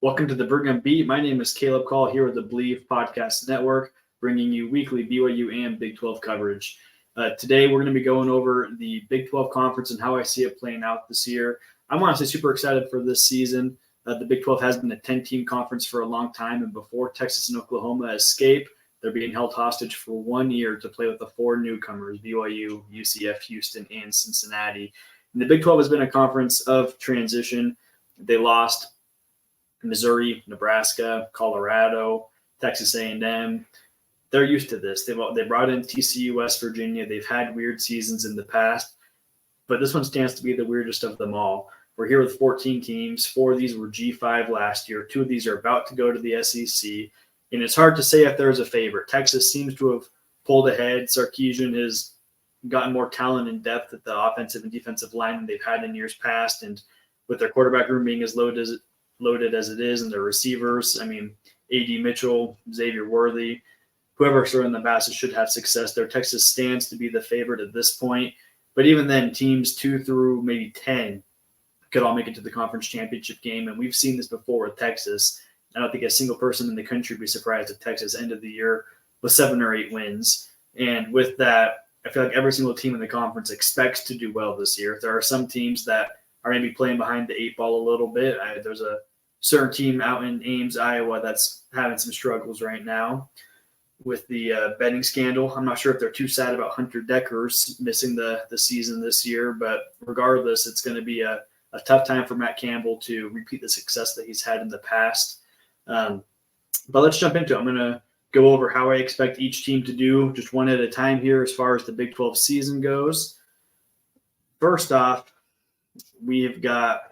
Welcome to the Brigham Beat. My name is Caleb Call here with the Believe Podcast Network, bringing you weekly BYU and Big 12 coverage. Today, we're going to be going over the Big 12 Conference and how I see it playing out this year. I'm honestly super excited for this season. The Big 12 has been a 10-team conference for a long time, and before Texas and Oklahoma escape, they're being held hostage for 1 year to play with the four newcomers, BYU, UCF, Houston, and Cincinnati. And the Big 12 has been a conference of transition. They lost Missouri, Nebraska, Colorado, Texas A&M. They're used to this. They brought in TCU, West Virginia. They've had weird seasons in the past, but this one stands to be the weirdest of them all. We're here with 14 teams. 4 of these were G5 last year. 2 of these are about to go to the SEC, and it's hard to say if there's a favorite. Texas seems to have pulled ahead. Sarkisian has gotten more talent and depth at the offensive and defensive line than they've had in years past, and with their quarterback room being as loaded as it is, and their receivers, A.D. Mitchell, Xavier Worthy, whoever's throwing the passes should have success there. Texas stands to be the favorite at this point, but even then, teams 2 through maybe 10 could all make it to the conference championship game, and we've seen this before with Texas. I don't think a single person in the country would be surprised if Texas ended the year with 7 or 8 wins, and with that, I feel like every single team in the conference expects to do well this year. There are some teams that are maybe playing behind the 8 ball a little bit. There's a certain team out in Ames, Iowa, that's having some struggles right now with the betting scandal. I'm not sure if they're too sad about Hunter Deckers missing the season this year, but regardless, it's going to be a tough time for Matt Campbell to repeat the success that he's had in the past. But let's jump into it. I'm going to go over how I expect each team to do just one at a time here as far as the Big 12 season goes. First off, we've got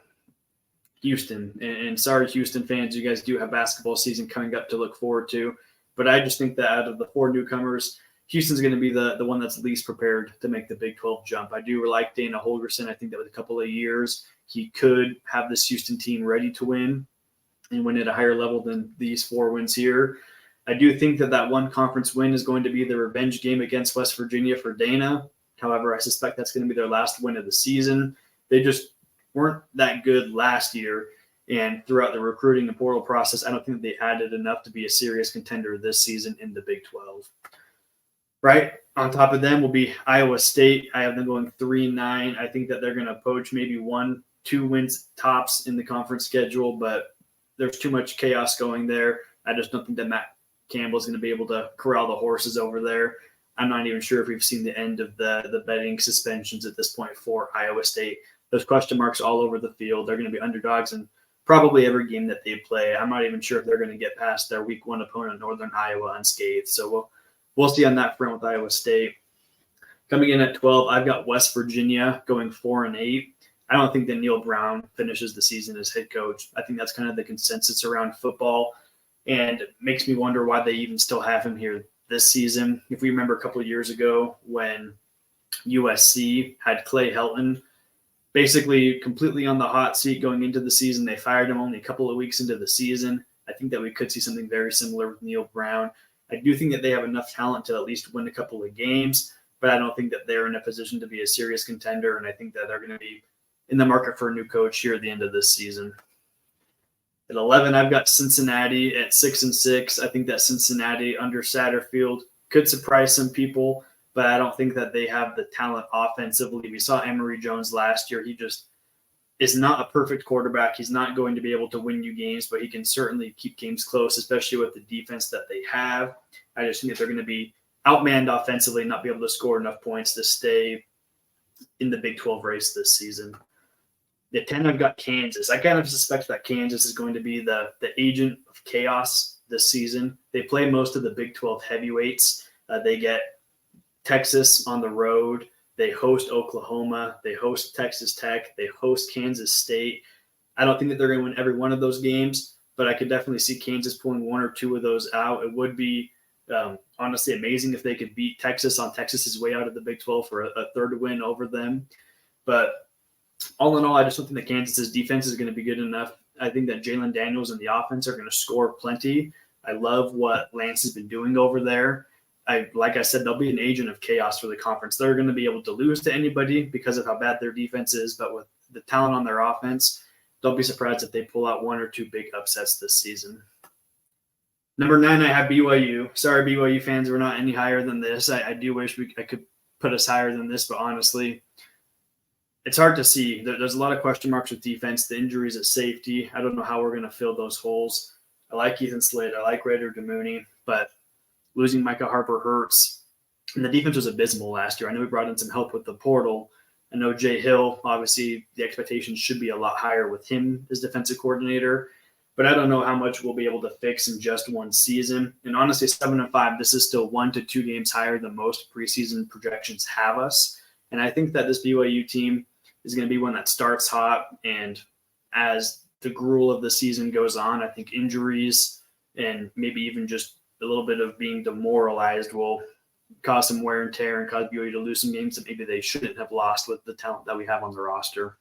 Houston, and sorry, Houston fans, you guys do have basketball season coming up to look forward to, but I just think that out of the 4 newcomers, Houston's going to be the one that's least prepared to make the Big 12 jump. I do like Dana Holgorsen. I think that with a couple of years, he could have this Houston team ready to win and win at a higher level than these 4 wins here. I do think that one conference win is going to be the revenge game against West Virginia for Dana. However, I suspect that's going to be their last win of the season. They just weren't that good last year, and throughout the recruiting and portal process, I don't think they added enough to be a serious contender this season in the Big 12. Right on top of them will be Iowa State. I have them going 3-9. I think that they're going to poach maybe 1-2 wins tops in the conference schedule, but there's too much chaos going there. I just don't think that Matt Campbell is going to be able to corral the horses over there. I'm not even sure if we've seen the end of the betting suspensions at this point for Iowa State. Those question marks all over the field. They're going to be underdogs in probably every game that they play. I'm not even sure if they're going to get past their week 1 opponent, Northern Iowa, unscathed. So we'll see on that front with Iowa State. Coming in at 12, I've got West Virginia going 4-8. I don't think that Neil Brown finishes the season as head coach. I think that's kind of the consensus around football, and it makes me wonder why they even still have him here this season. If we remember a couple of years ago when USC had Clay Helton basically completely on the hot seat going into the season, they fired him only a couple of weeks into the season. I think that we could see something very similar with Neil Brown. I do think that they have enough talent to at least win a couple of games, but I don't think that they're in a position to be a serious contender, and I think that they're going to be in the market for a new coach here at the end of this season. At 11, I've got Cincinnati at 6-6. I think that Cincinnati under Satterfield could surprise some people, but I don't think that they have the talent offensively. We saw Emory Jones last year. He just is not a perfect quarterback. He's not going to be able to win you games, but he can certainly keep games close, especially with the defense that they have. I just think that they're going to be outmanned offensively and not be able to score enough points to stay in the Big 12 race this season. At 10, I've got Kansas. I kind of suspect that Kansas is going to be the agent of chaos this season. They play most of the Big 12 heavyweights. They get Texas on the road. They host Oklahoma. They host Texas Tech. They host Kansas State. I don't think that they're going to win every one of those games, but I could definitely see Kansas pulling 1 or 2 of those out. It would be honestly amazing if they could beat Texas on Texas's way out of the Big 12 for a third win over them. But all in all, I just don't think that Kansas's defense is going to be good enough. I think that Jalen Daniels and the offense are going to score plenty. I love what Lance has been doing over there. Like I said, they'll be an agent of chaos for the conference. They're going to be able to lose to anybody because of how bad their defense is, but with the talent on their offense, don't be surprised if they pull out one or two big upsets this season. Number 9, I have BYU. Sorry, BYU fans, we're not any higher than this. I do wish I could put us higher than this, but honestly, it's hard to see. There's a lot of question marks with defense, the injuries at safety. I don't know how we're going to fill those holes. I like Ethan Slade. I like Raider DeMooney, but losing Micah Harper hurts. And the defense was abysmal last year. I know we brought in some help with the portal. I know Jay Hill, obviously the expectations should be a lot higher with him as defensive coordinator, but I don't know how much we'll be able to fix in just one season. And honestly, 7-5, this is still 1 to 2 games higher than most preseason projections have us. And I think that this BYU team is going to be one that starts hot, and as the gruel of the season goes on, I think injuries and maybe even just a little bit of being demoralized will cause some wear and tear and cause BYU to lose some games that maybe they shouldn't have lost with the talent that we have on the roster.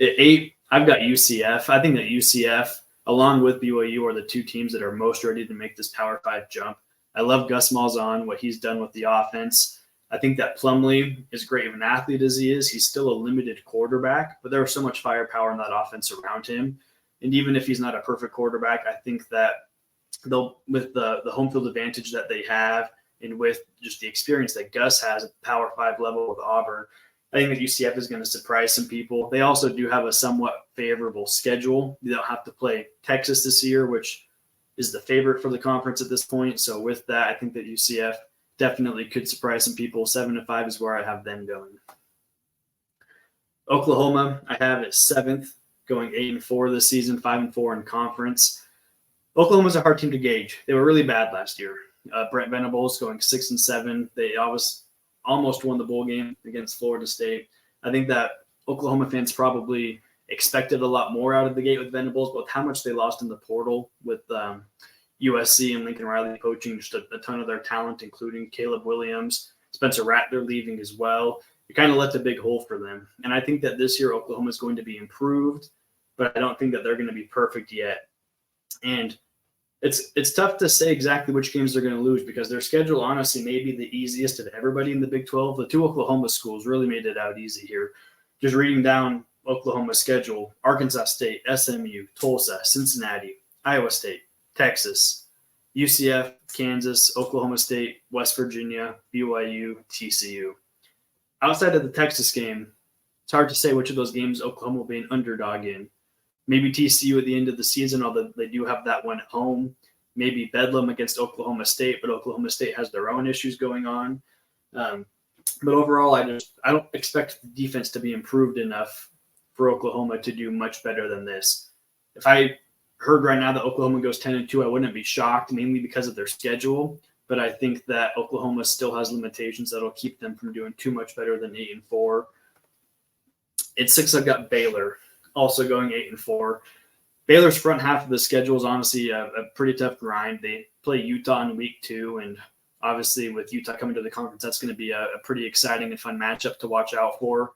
At 8, I've got UCF. I think that UCF, along with BYU, are the two teams that are most ready to make this Power 5 jump. I love Gus Malzahn, what he's done with the offense. I think that Plumlee, as great of an athlete as he is, he's still a limited quarterback, but there was so much firepower in that offense around him. And even if he's not a perfect quarterback, I think that they'll, with the home field advantage that they have, and with just the experience that Gus has at the Power 5 level with Auburn, I think that UCF is going to surprise some people. They also do have a somewhat favorable schedule. They don't have to play Texas this year, which is the favorite for the conference at this point. So with that, I think that UCF definitely could surprise some people. 7-5 is where I have them going. Oklahoma, I have at 7th, going 8-4 this season, 5-4 in conference. Oklahoma's a hard team to gauge. They were really bad last year. Brent Venables going 6-7. They almost won the bowl game against Florida State. I think that Oklahoma fans probably expected a lot more out of the gate with Venables, but with how much they lost in the portal with USC and Lincoln Riley coaching just a ton of their talent, including Caleb Williams, Spencer Rattler leaving as well. It kind of left a big hole for them. And I think that this year Oklahoma is going to be improved, but I don't think that they're going to be perfect yet. And it's tough to say exactly which games they're going to lose because their schedule honestly may be the easiest of everybody in the Big 12. The two Oklahoma schools really made it out easy here. Just reading down Oklahoma's schedule: Arkansas State, SMU, Tulsa, Cincinnati, Iowa State, Texas, UCF, Kansas, Oklahoma State, West Virginia, BYU, TCU. Outside of the Texas game, it's hard to say which of those games Oklahoma will be an underdog in. Maybe TCU at the end of the season, although they do have that one at home. Maybe Bedlam against Oklahoma State, but Oklahoma State has their own issues going on. But overall, I don't expect the defense to be improved enough for Oklahoma to do much better than this. If I heard right now that Oklahoma goes 10-2, I wouldn't be shocked, mainly because of their schedule. But I think that Oklahoma still has limitations that'll keep them from doing too much better than 8-4. At 6, I've got Baylor, also going 8-4. Baylor's front half of the schedule is honestly a pretty tough grind. They play Utah in week 2, and obviously with Utah coming to the conference, that's going to be a pretty exciting and fun matchup to watch out for.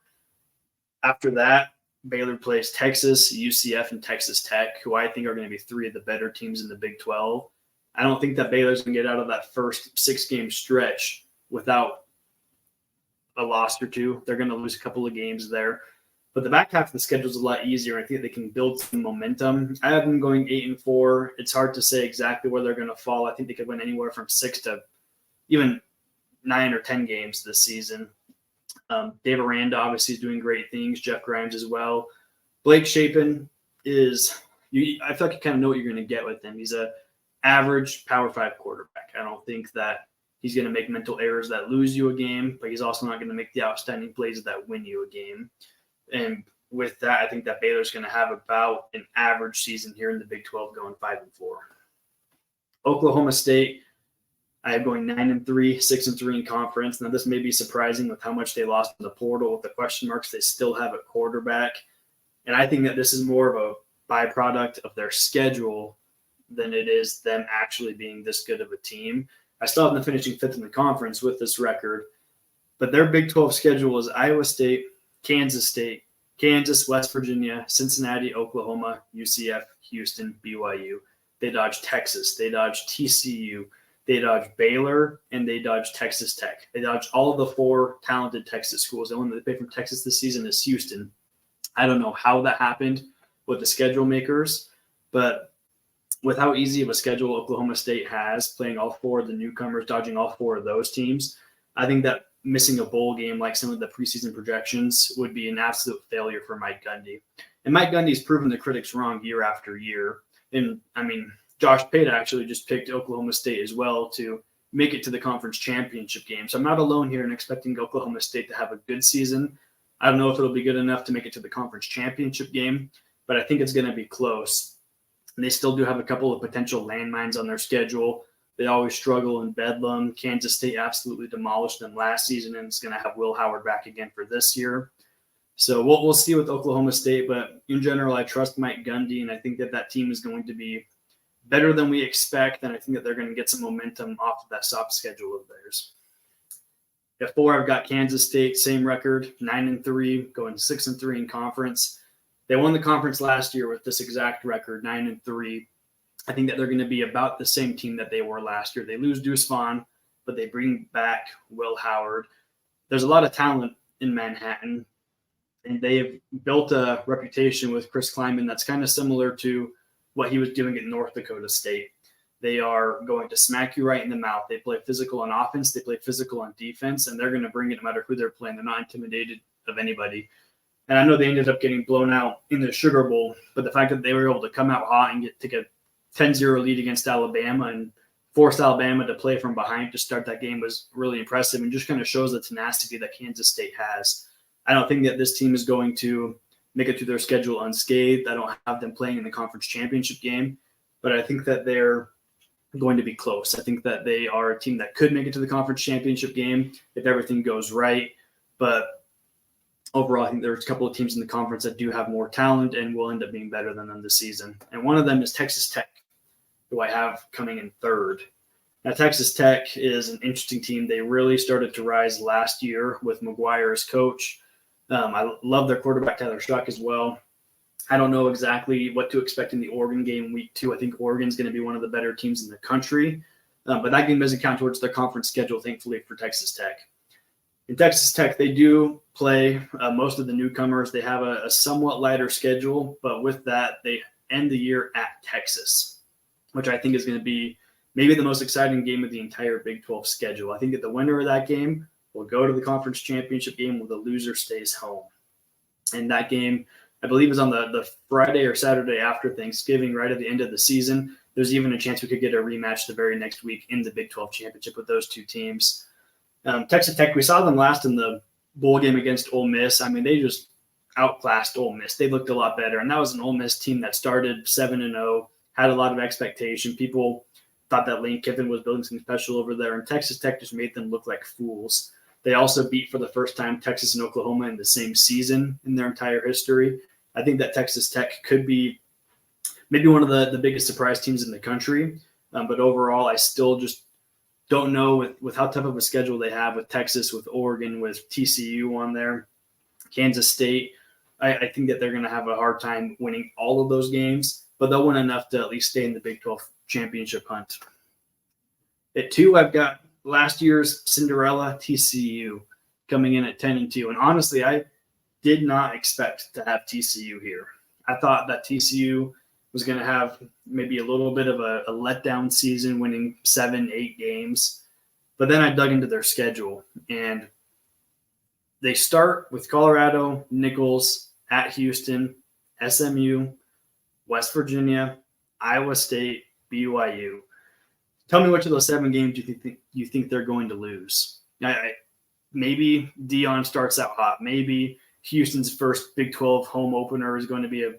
After that, Baylor plays Texas, UCF, and Texas Tech, who I think are going to be 3 of the better teams in the Big 12. I don't think that Baylor's going to get out of that first 6-game stretch without a loss or two. They're going to lose a couple of games there. But the back half of the schedule is a lot easier. I think they can build some momentum. I have them going 8-4. It's hard to say exactly where they're going to fall. I think they could win anywhere from 6 to even 9 or 10 games this season. Dave Aranda obviously is doing great things. Jeff Grimes as well. Blake Shapen is I feel like you kind of know what you're going to get with him. He's a average Power 5 quarterback. I don't think that he's going to make mental errors that lose you a game, but he's also not going to make the outstanding plays that win you a game. And with that, I think that Baylor's going to have about an average season here in the Big 12 going 5-4. Oklahoma State, I have going 9-3, 6-3 in conference. Now, this may be surprising with how much they lost in the portal with the question marks they still have at quarterback. And I think that this is more of a byproduct of their schedule than it is them actually being this good of a team. I still have them finishing 5th in the conference with this record, but their Big 12 schedule is Iowa State, Kansas State, Kansas, West Virginia, Cincinnati, Oklahoma, UCF, Houston, BYU. They dodge Texas. They dodge TCU. They dodge Baylor, and they dodge Texas Tech. They dodge all of the 4 talented Texas schools. The one that they played from Texas this season is Houston. I don't know how that happened. with the schedule makers. But with how easy of a schedule Oklahoma State has, playing all four of the newcomers, dodging all four of those teams, I think that missing a bowl game like some of the preseason projections would be an absolute failure for Mike Gundy. And Mike Gundy's proven the critics wrong year after year. And I mean, Josh Pate actually just picked Oklahoma State as well to make it to the conference championship game. So I'm not alone here in expecting Oklahoma State to have a good season. I don't know if it'll be good enough to make it to the conference championship game, but I think it's going to be close. And they still do have a couple of potential landmines on their schedule. They always struggle in Bedlam. Kansas State absolutely demolished them last season, and it's going to have Will Howard back again for this year. So we'll see with Oklahoma State, but in general, I trust Mike Gundy, and I think that team is going to be better than we expect, and I think that they're going to get some momentum off of that soft schedule of theirs. At 4, I've got Kansas State, same record, 9-3, going 6-3 in conference. They won the conference last year with this exact record, 9-3. I think that they're going to be about the same team that they were last year. They lose Deuce Vaughn, but they bring back Will Howard. There's a lot of talent in Manhattan, and they've built a reputation with Chris Klieman that's kind of similar to what he was doing at North Dakota State. They are going to smack you right in the mouth. They play physical on offense. They play physical on defense, and they're going to bring it no matter who they're playing. They're not intimidated of anybody. And I know they ended up getting blown out in the Sugar Bowl, but the fact that they were able to come out hot and take a 10-0 lead against Alabama and forced Alabama to play from behind to start that game was really impressive and just kind of shows the tenacity that Kansas State has. I don't think that this team is going to make it through their schedule unscathed. I don't have them playing in the conference championship game, but I think that they're going to be close. I think that they are a team that could make it to the conference championship game if everything goes right. But overall, I think there's a couple of teams in the conference that do have more talent and will end up being better than them this season. And one of them is Texas Tech, who I have coming in third. Now, Texas Tech is an interesting team. They really started to rise last year with McGuire as coach. I love their quarterback, Tyler Shuck, as well. I don't know exactly what to expect in the Oregon game week 2. I think Oregon's going to be one of the better teams in the country. But that game doesn't count towards their conference schedule, thankfully, for Texas Tech. In Texas Tech, they do play most of the newcomers. They have a somewhat lighter schedule, but with that, they end the year at Texas, which I think is going to be maybe the most exciting game of the entire Big 12 schedule. I think that the winner of that game will go to the conference championship game where the loser stays home. And that game, I believe, is on the Friday or Saturday after Thanksgiving, right at the end of the season. There's even a chance we could get a rematch the very next week in the Big 12 championship with those two teams. Texas Tech, we saw them last in the bowl game against Ole Miss. I mean, they just outclassed Ole Miss. They looked a lot better. And that was an Ole Miss team that started 7-0, had a lot of expectation. People thought that Lane Kiffin was building something special over there, and Texas Tech just made them look like fools. They also beat for the first time Texas and Oklahoma in the same season in their entire history. I think that Texas Tech could be maybe one of the biggest surprise teams in the country. But overall, I still just don't know with how tough of a schedule they have with Texas, with Oregon, with TCU on there, Kansas State. I think that they're going to have a hard time winning all of those games, but they'll win enough to at least stay in the Big 12 championship hunt. At 2, I've got last year's Cinderella TCU coming in at 10-2. And honestly, I did not expect to have TCU here. I thought that TCU was going to have maybe a little bit of a letdown season, winning 7-8 games. But then I dug into their schedule, and they start with Colorado, Nicholls, at Houston, SMU, West Virginia, Iowa State, BYU. Tell me which of those 7 games you think they're going to lose. Maybe Dion starts out hot. Maybe Houston's first Big 12 home opener is going to be a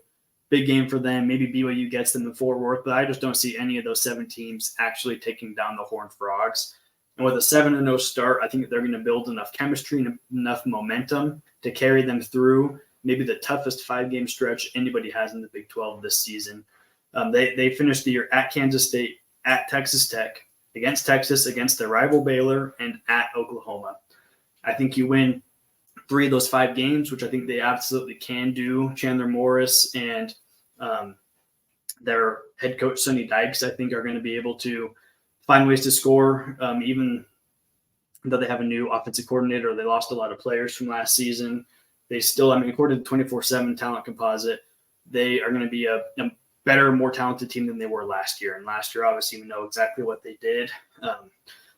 big game for them. Maybe BYU gets them in Fort Worth, but I just don't see any of those 7 teams actually taking down the Horned Frogs. And with a 7-0 start, I think that they're going to build enough chemistry and enough momentum to carry them through maybe the toughest 5-game stretch anybody has in the Big 12 this season. They finished the year at Kansas State, at Texas Tech, against Texas, against their rival Baylor, and at Oklahoma. I think you win 3 of those 5 games, which I think they absolutely can do. Chandler Morris and their head coach, Sonny Dykes, I think are going to be able to find ways to score, even though they have a new offensive coordinator. They lost a lot of players from last season. They still, according to 24/7 talent composite, they are going to be a better, more talented team than they were last year. And last year, obviously, we know exactly what they did.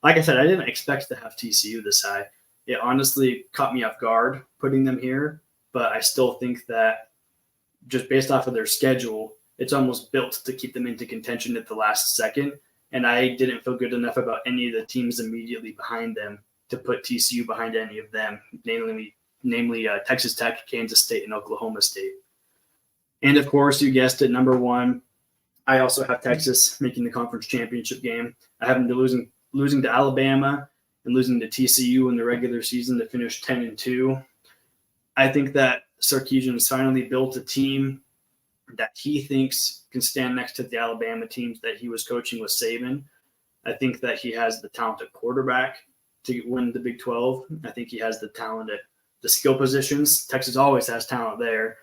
Like I said, I didn't expect to have TCU this high. It honestly caught me off guard putting them here, but I still think that just based off of their schedule, it's almost built to keep them into contention at the last second. And I didn't feel good enough about any of the teams immediately behind them to put TCU behind any of them, namely Texas Tech, Kansas State, and Oklahoma State. And of course, you guessed it, number one, I also have Texas making the conference championship game. I have them losing to Alabama and losing to TCU in the regular season to finish 10-2. I think that Sarkisian has finally built a team that he thinks can stand next to the Alabama teams that he was coaching with Saban. I think that he has the talent at quarterback to win the Big 12. I think he has the talent at the skill positions. Texas always has talent there.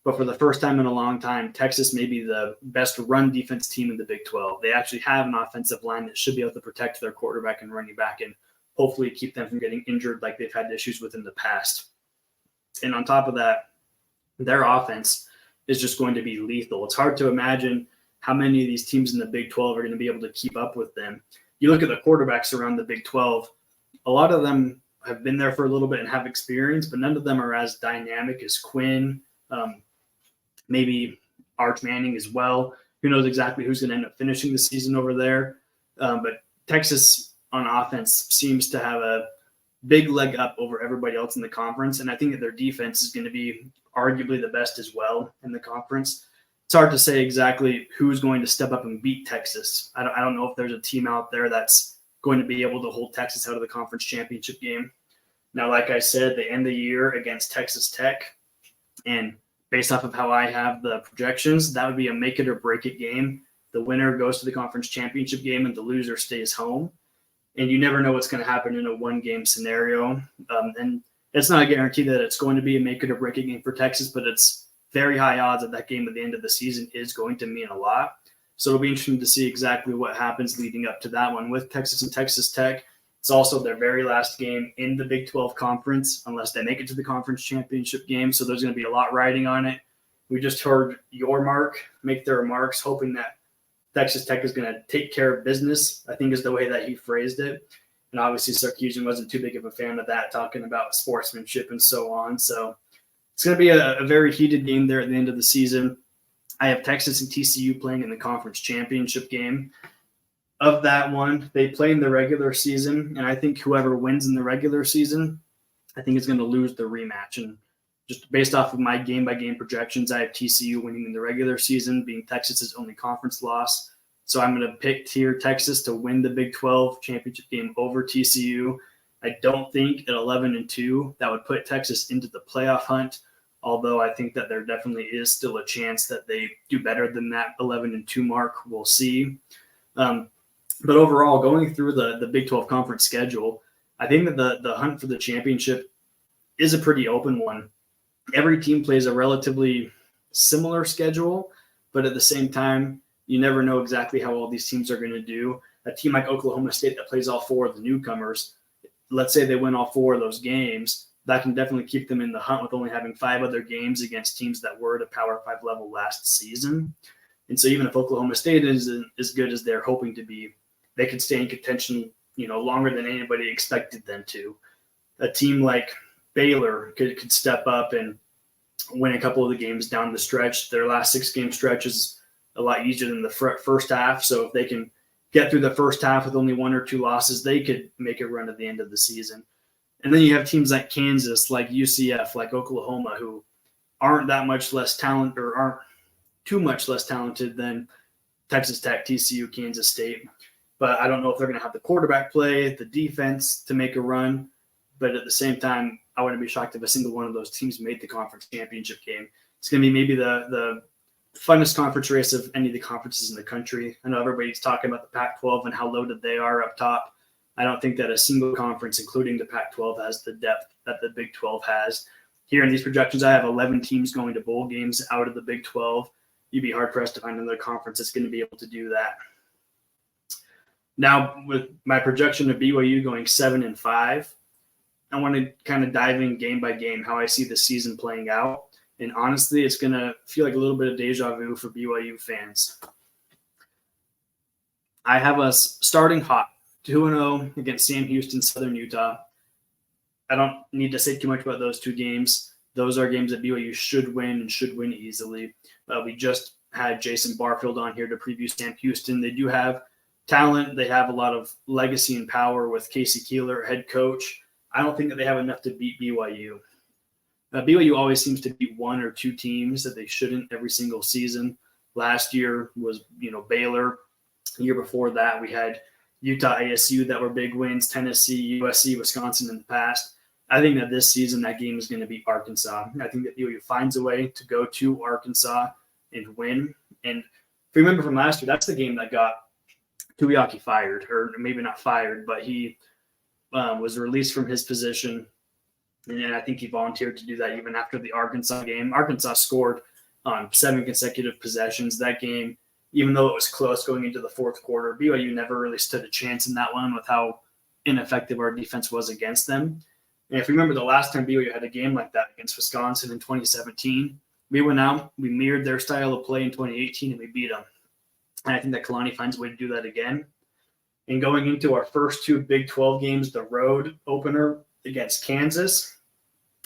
But for the first time in a long time, Texas may be the best run defense team in the Big 12. They actually have an offensive line that should be able to protect their quarterback and running back and hopefully keep them from getting injured like they've had issues with in the past. And on top of that, their offense is just going to be lethal. It's hard to imagine how many of these teams in the Big 12 are going to be able to keep up with them. You look at the quarterbacks around the Big 12, a lot of them have been there for a little bit and have experience, but none of them are as dynamic as Quinn, maybe Arch Manning as well. Who knows exactly who's going to end up finishing the season over there. But Texas on offense seems to have a big leg up over everybody else in the conference. And I think that their defense is going to be arguably the best as well in the conference. It's hard to say exactly who's going to step up and beat Texas. I don't know if there's a team out there that's going to be able to hold Texas out of the conference championship game. Now, like I said, they end the year against Texas Tech. And based off of how I have the projections, that would be a make it or break it game. The winner goes to the conference championship game and the loser stays home. And you never know what's going to happen in a one-game scenario. And it's not a guarantee that it's going to be a make it or break it game for Texas, but it's very high odds that that game at the end of the season is going to mean a lot. So it'll be interesting to see exactly what happens leading up to that one with Texas and Texas Tech. It's also their very last game in the Big 12 conference, unless they make it to the conference championship game. So there's going to be a lot riding on it. We just heard your mark make their remarks, hoping that Texas Tech is going to take care of business, I think is the way that he phrased it. And obviously Sarkisian wasn't too big of a fan of that, talking about sportsmanship and so on. So it's going to be a very heated game there at the end of the season. I have Texas and TCU playing in the conference championship game. Of that one, they play in the regular season, and I think whoever wins in the regular season, I think is going to lose the rematch. And just based off of my game-by-game projections, I have TCU winning in the regular season, being Texas's only conference loss. So I'm going to pick here Texas to win the Big 12 championship game over TCU. I don't think at 11-2 that would put Texas into the playoff hunt, although I think that there definitely is still a chance that they do better than that 11-2 mark. We'll see. But overall, going through the Big 12 conference schedule, I think that the hunt for the championship is a pretty open one. Every team plays a relatively similar schedule, but at the same time, you never know exactly how all these teams are going to do. A team like Oklahoma State that plays all four of the newcomers, let's say they win all four of those games, that can definitely keep them in the hunt with only having 5 other games against teams that were at a Power 5 level last season. And so even if Oklahoma State is as good as they're hoping to be, they could stay in contention, longer than anybody expected them to. A team like Baylor could step up and win a couple of the games down the stretch. Their last 6-game stretch is a lot easier than the first half. So if they can get through the first half with only 1 or 2 losses, they could make a run at the end of the season. And then you have teams like Kansas, like UCF, like Oklahoma, who aren't that much less talented or aren't too much less talented than Texas Tech, TCU, Kansas State. But I don't know if they're going to have the quarterback play, the defense to make a run. But at the same time, I wouldn't be shocked if a single one of those teams made the conference championship game. It's going to be maybe the funnest conference race of any of the conferences in the country. I know everybody's talking about the Pac-12 and how loaded they are up top. I don't think that a single conference, including the Pac-12, has the depth that the Big 12 has. Here in these projections, I have 11 teams going to bowl games out of the Big 12. You'd be hard-pressed to find another conference that's going to be able to do that. Now, with my projection of BYU going 7-5, I want to kind of dive in game by game how I see the season playing out And honestly, it's going to feel like a little bit of deja vu for BYU fans. I have us starting hot, 2-0 against Sam Houston, Southern Utah. I don't need to say too much about those two games. Those are games that BYU should win and should win easily. We just had Jason Barfield on here to preview Sam Houston. They do have talent. They have a lot of legacy and power with Casey Keeler, head coach. I don't think that they have enough to beat BYU. BYU always seems to beat one or two teams that they shouldn't every single season. Last year was, Baylor. The year before that, we had Utah, ASU that were big wins, Tennessee, USC, Wisconsin in the past. I think that this season that game is going to be Arkansas. I think that BYU finds a way to go to Arkansas and win. And if you remember from last year, that's the game that got Tuiaki fired, or maybe not fired, but he was released from his position. And I think he volunteered to do that even after the Arkansas game. Arkansas scored on 7 consecutive possessions. That game, even though it was close going into the fourth quarter, BYU never really stood a chance in that one with how ineffective our defense was against them. And if you remember the last time BYU had a game like that against Wisconsin in 2017, we went out, we mirrored their style of play in 2018, and we beat them. And I think that Kalani finds a way to do that again. And going into our first two Big 12 games, the road opener against Kansas,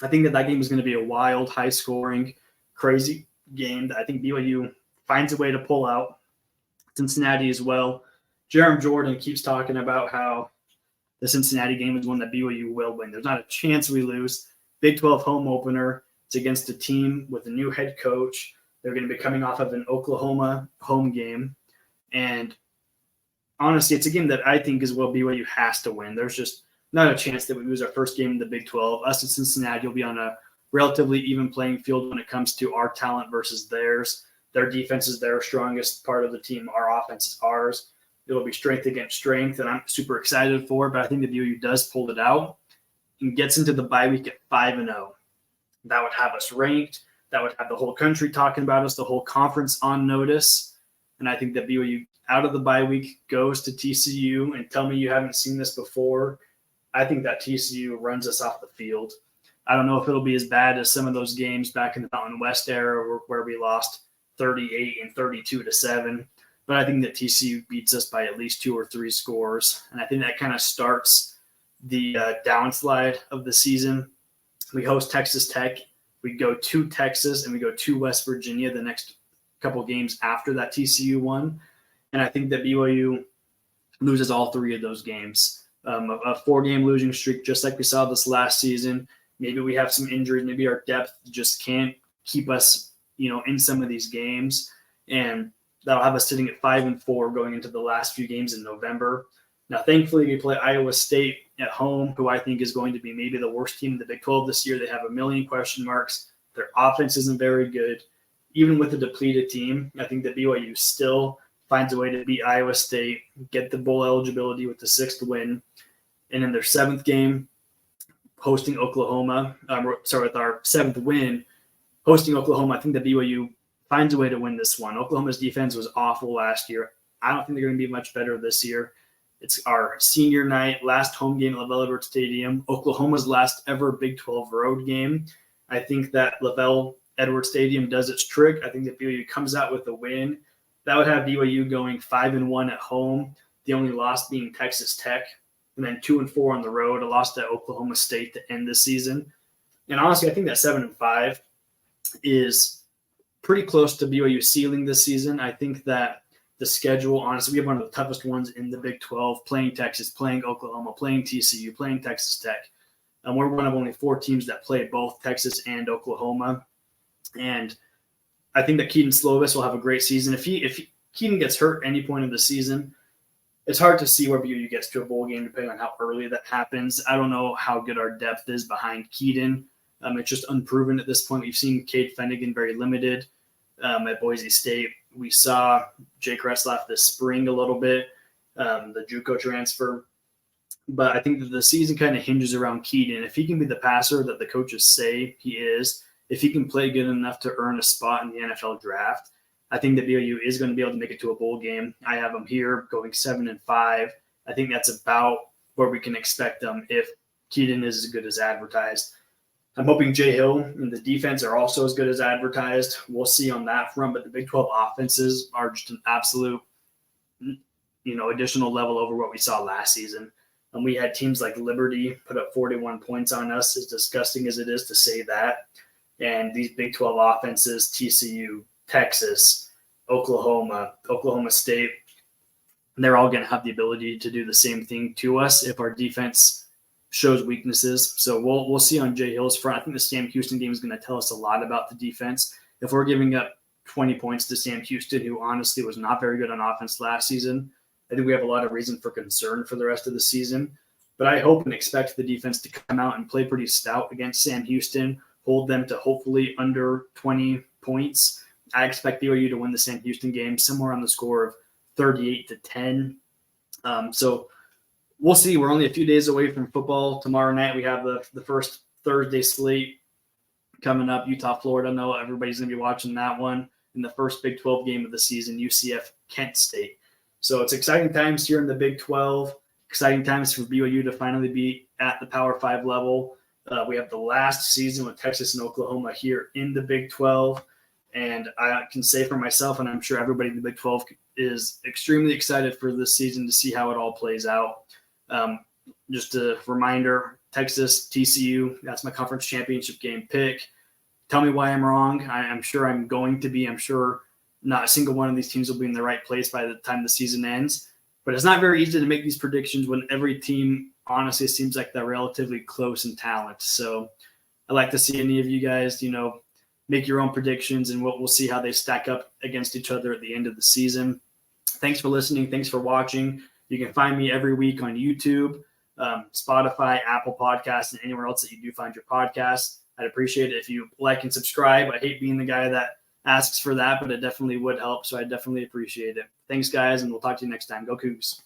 I think that game is going to be a wild, high-scoring, crazy game that I think BYU finds a way to pull out. Cincinnati as well. Jerem Jordan keeps talking about how the Cincinnati game is one that BYU will win. There's not a chance we lose. Big 12 home opener. It's against a team with a new head coach. They're going to be coming off of an Oklahoma home game. And honestly, it's a game that I think is what BYU has to win. There's just not a chance that we lose our first game in the Big 12. Us and Cincinnati will be on a relatively even playing field when it comes to our talent versus theirs. Their defense is their strongest part of the team. Our offense is ours. It will be strength against strength, and I'm super excited for it. But I think the BYU does pull it out and gets into the bye week at 5-0. That would have us ranked. That would have the whole country talking about us, the whole conference on notice. And I think that BYU out of the bye week goes to TCU, and tell me you haven't seen this before. I think that TCU runs us off the field. I don't know if it'll be as bad as some of those games back in the Mountain West era where we lost 38 and 32-7. But I think that TCU beats us by at least 2 or 3 scores. And I think that kind of starts the downslide of the season. We host Texas Tech. We go to Texas and we go to West Virginia the next couple games after that TCU one. And I think that BYU loses all 3 of those games. A 4-game losing streak, just like we saw this last season. Maybe we have some injuries. Maybe our depth just can't keep us, in some of these games. And that'll have us sitting at 5-4 going into the last few games in November. Now, thankfully, we play Iowa State at home, who I think is going to be maybe the worst team in the Big 12 this year. They have a million question marks. Their offense isn't very good. Even with a depleted team, I think that BYU still finds a way to beat Iowa State, get the bowl eligibility with the 6th win. And in their 7th game, hosting Oklahoma, with our 7th win, hosting Oklahoma, I think that BYU finds a way to win this one. Oklahoma's defense was awful last year. I don't think they're going to be much better this year. It's our senior night, last home game at LaVell Edwards Stadium, Oklahoma's last ever Big 12 road game. I think that LaVell Edwards Stadium does its trick. I think that BYU comes out with a win. That would have BYU going 5-1 at home, the only loss being Texas Tech, and then 2-4 on the road, a loss to Oklahoma State to end the season. And honestly, I think that 7-5 is pretty close to BYU ceiling this season. I think that the schedule, honestly, we have one of the toughest ones in the Big 12, playing Texas, playing Oklahoma, playing TCU, playing Texas Tech. And we're one of only 4 teams that play both Texas and Oklahoma. And I think that Keaton Slovis will have a great season. If Keaton gets hurt any point of the season, it's hard to see where BYU gets to a bowl game depending on how early that happens. I don't know how good our depth is behind Keaton. It's just unproven at this point. We've seen Cade Fennegan very limited at Boise State. We saw Jake Retzlaff this spring a little bit, the JUCO transfer. But I think that the season kind of hinges around Keaton. If he can be the passer that the coaches say he is, if he can play good enough to earn a spot in the NFL draft, I think that BYU is going to be able to make it to a bowl game. I have them here going 7-5. I think that's about where we can expect them if Keaton is as good as advertised. I'm hoping Jay Hill and the defense are also as good as advertised. We'll see on that front, but the Big 12 offenses are just an absolute, additional level over what we saw last season. And we had teams like Liberty put up 41 points on us, as disgusting as it is to say that. And these Big 12 offenses, TCU, Texas, Oklahoma State, they're all going to have the ability to do the same thing to us if our defense shows weaknesses. So we'll see on Jay Hill's front. I think the Sam Houston game is going to tell us a lot about the defense. If we're giving up 20 points to Sam Houston, who honestly was not very good on offense last season, I think we have a lot of reason for concern for the rest of the season. But I hope and expect the defense to come out and play pretty stout against Sam Houston, hold them to hopefully under 20 points. I expect BYU to win the Sam Houston game somewhere on the score of 38-10. So we'll see. We're only a few days away from football. Tomorrow night we have the first Thursday slate coming up. Utah, Florida. I know everybody's going to be watching that one. In the first Big 12 game of the season, UCF, Kent State. So it's exciting times here in the Big 12. Exciting times for BYU to finally be at the Power 5 level. We have the last season with Texas and Oklahoma here in the Big 12. And I can say for myself, and I'm sure everybody in the Big 12 is extremely excited for this season to see how it all plays out. Just a reminder, Texas, TCU, that's my conference championship game pick. Tell me why I'm wrong. I'm sure I'm going to be. I'm sure not a single one of these teams will be in the right place by the time the season ends. But it's not very easy to make these predictions when every team honestly seems like they're relatively close in talent. So I'd like to see any of you guys, make your own predictions, and we'll see how they stack up against each other at the end of the season. Thanks for listening. Thanks for watching. You can find me every week on YouTube, Spotify, Apple Podcasts, and anywhere else that you do find your podcasts. I'd appreciate it if you like and subscribe. I hate being the guy that asks for that, but it definitely would help. So I definitely appreciate it. Thanks, guys, and we'll talk to you next time. Go Cougs.